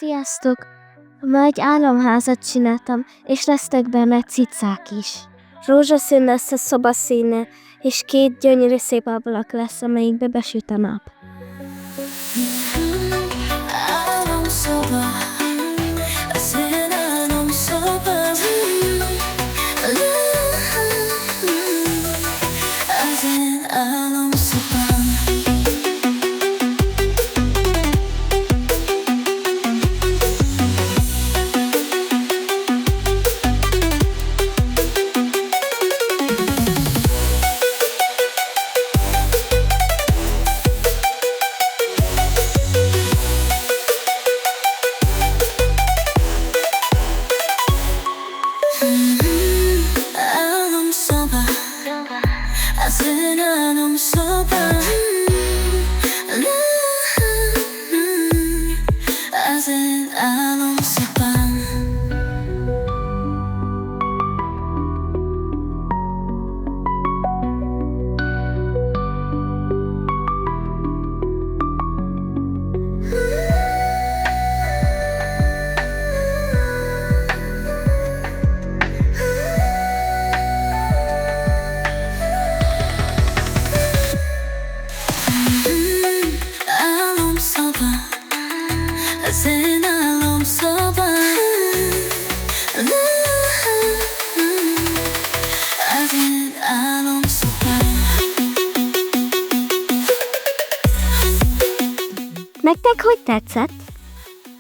Sziasztok! Ma egy álomházat csináltam, és lesznek benne cicák is. Rózsaszín lesz a szobaszíne, és 2 gyönyörű szép ablak lesz, amelyikbe besüt a nap. Álomszobám, az én álomszobám, az én álomszobám. Az én álomszobám, az én álomszobám. Az én álomszobám, az én álomszobám. Nektek hogy tetszett?